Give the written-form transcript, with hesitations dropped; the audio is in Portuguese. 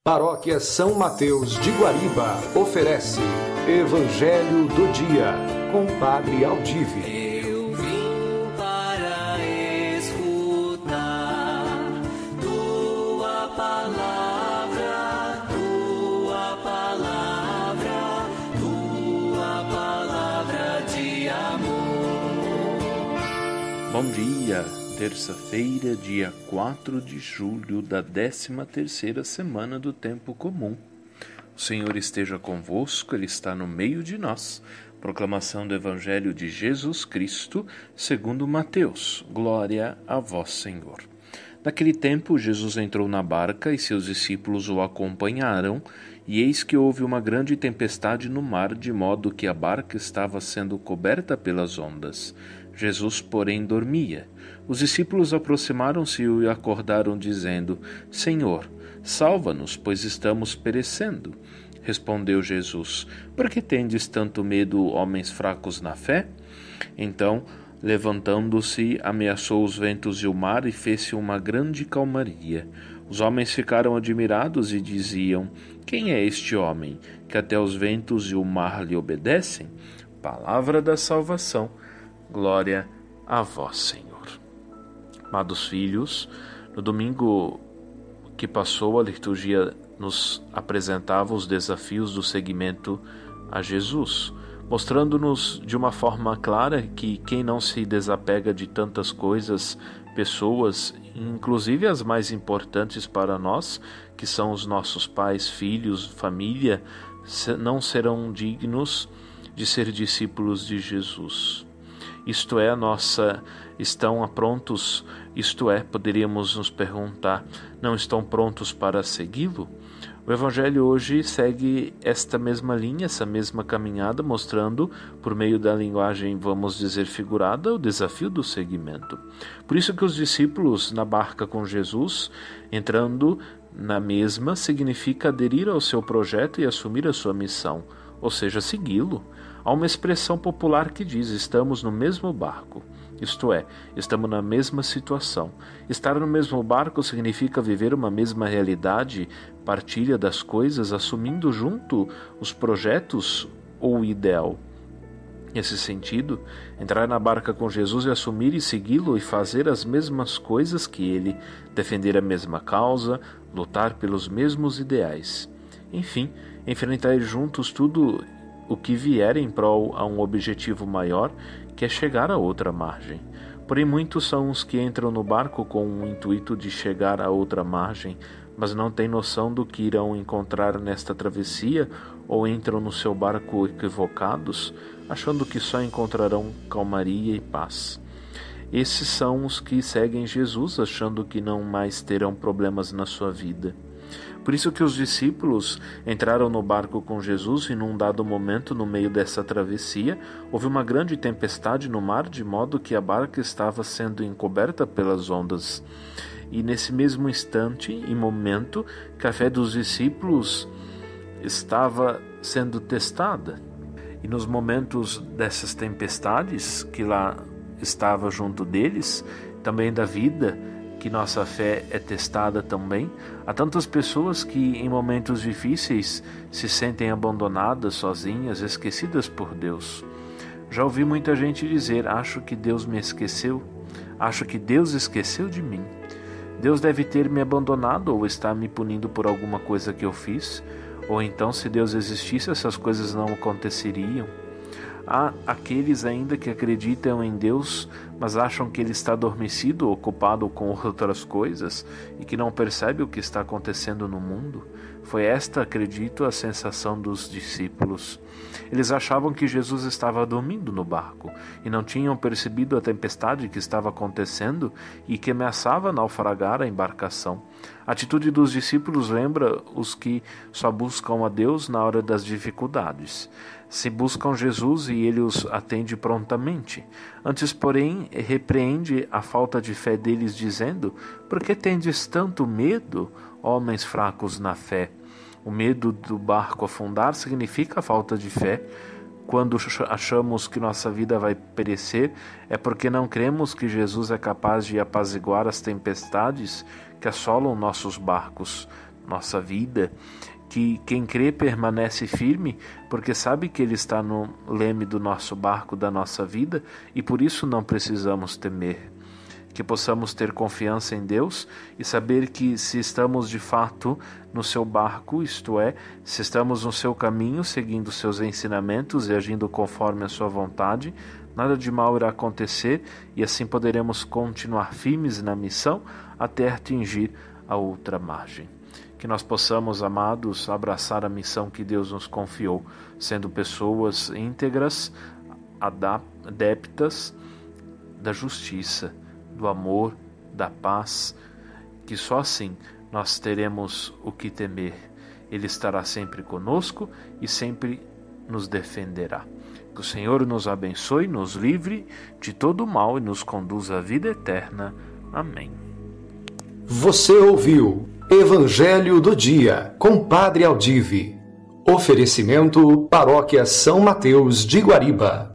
Paróquia São Mateus de Guariba oferece Evangelho do Dia com Padre Aldive. Eu vim para escutar tua palavra, tua palavra, tua palavra de amor. Bom dia! Terça-feira, dia 4 de julho da 13ª semana do Tempo Comum. O Senhor esteja convosco, Ele está no meio de nós. Proclamação do Evangelho de Jesus Cristo, segundo Mateus. Glória a vós, Senhor. Naquele tempo, Jesus entrou na barca e seus discípulos o acompanharam, e eis que houve uma grande tempestade no mar, de modo que a barca estava sendo coberta pelas ondas. Jesus, porém, dormia. Os discípulos aproximaram-se e o acordaram, dizendo: Senhor, salva-nos, pois estamos perecendo. Respondeu Jesus: Por que tendes tanto medo, homens fracos na fé? Então, levantando-se, ameaçou os ventos e o mar, e fez-se uma grande calmaria. Os homens ficaram admirados e diziam: Quem é este homem, que até os ventos e o mar lhe obedecem? Palavra da salvação. Glória a vós, Senhor. Amados filhos, no domingo que passou, a liturgia nos apresentava os desafios do seguimento a Jesus, mostrando-nos de uma forma clara que quem não se desapega de tantas coisas, pessoas, inclusive as mais importantes para nós, que são os nossos pais, filhos, família, não serão dignos de ser discípulos de Jesus. Isto é, estão prontos, poderíamos nos perguntar, não estão prontos para segui-lo? O Evangelho hoje segue esta mesma linha, essa mesma caminhada, mostrando, por meio da linguagem, vamos dizer, figurada, o desafio do seguimento. Por isso que os discípulos na barca com Jesus, entrando na mesma, significa aderir ao seu projeto e assumir a sua missão, ou seja, segui-lo. Há uma expressão popular que diz: estamos no mesmo barco. Isto é, estamos na mesma situação. Estar no mesmo barco significa viver uma mesma realidade, partilha das coisas, assumindo junto os projetos ou o ideal. Nesse sentido, entrar na barca com Jesus é assumir e segui-lo e fazer as mesmas coisas que ele, defender a mesma causa, lutar pelos mesmos ideais. Enfim, enfrentar juntos tudo o que vier em prol a um objetivo maior, que é chegar a outra margem. Porém, muitos são os que entram no barco com o intuito de chegar a outra margem, mas não têm noção do que irão encontrar nesta travessia, ou entram no seu barco equivocados, achando que só encontrarão calmaria e paz. Esses são os que seguem Jesus, achando que não mais terão problemas na sua vida. Por isso que os discípulos entraram no barco com Jesus e num dado momento, no meio dessa travessia, houve uma grande tempestade no mar, de modo que a barca estava sendo encoberta pelas ondas. E nesse mesmo instante e momento que a fé dos discípulos estava sendo testada. E nos momentos dessas tempestades, que lá estava junto deles, também da vida, que nossa fé é testada também. Há tantas pessoas que em momentos difíceis se sentem abandonadas, sozinhas, esquecidas por Deus. Já ouvi muita gente dizer: acho que Deus me esqueceu, acho que Deus esqueceu de mim. Deus deve ter me abandonado ou está me punindo por alguma coisa que eu fiz, ou então, se Deus existisse, essas coisas não aconteceriam. Há aqueles ainda que acreditam em Deus, mas acham que Ele está adormecido, ocupado com outras coisas, e que não percebe o que está acontecendo no mundo. Foi esta, acredito, a sensação dos discípulos. Eles achavam que Jesus estava dormindo no barco, e não tinham percebido a tempestade que estava acontecendo e que ameaçava naufragar a embarcação. A atitude dos discípulos lembra os que só buscam a Deus na hora das dificuldades. Se buscam Jesus e Ele os atende prontamente. Antes, porém, repreende a falta de fé deles, dizendo: Por que tendes tanto medo, homens fracos na fé? O medo do barco afundar significa a falta de fé. Quando achamos que nossa vida vai perecer, é porque não cremos que Jesus é capaz de apaziguar as tempestades que assolam nossos barcos. nossa vida, que quem crê permanece firme, porque sabe que Ele está no leme do nosso barco, da nossa vida, e por isso não precisamos temer. Que possamos ter confiança em Deus e saber que se estamos de fato no seu barco, isto é, se estamos no seu caminho, seguindo seus ensinamentos e agindo conforme a sua vontade, nada de mal irá acontecer e assim poderemos continuar firmes na missão até atingir a outra margem. Que nós possamos, amados, abraçar a missão que Deus nos confiou, sendo pessoas íntegras, adeptas da justiça, do amor, da paz, que só assim nós teremos o que temer. Ele estará sempre conosco e sempre nos defenderá. Que o Senhor nos abençoe, nos livre de todo o mal e nos conduza à vida eterna. Amém. Você ouviu Evangelho do Dia, com Padre Aldive. Oferecimento Paróquia São Mateus de Guariba.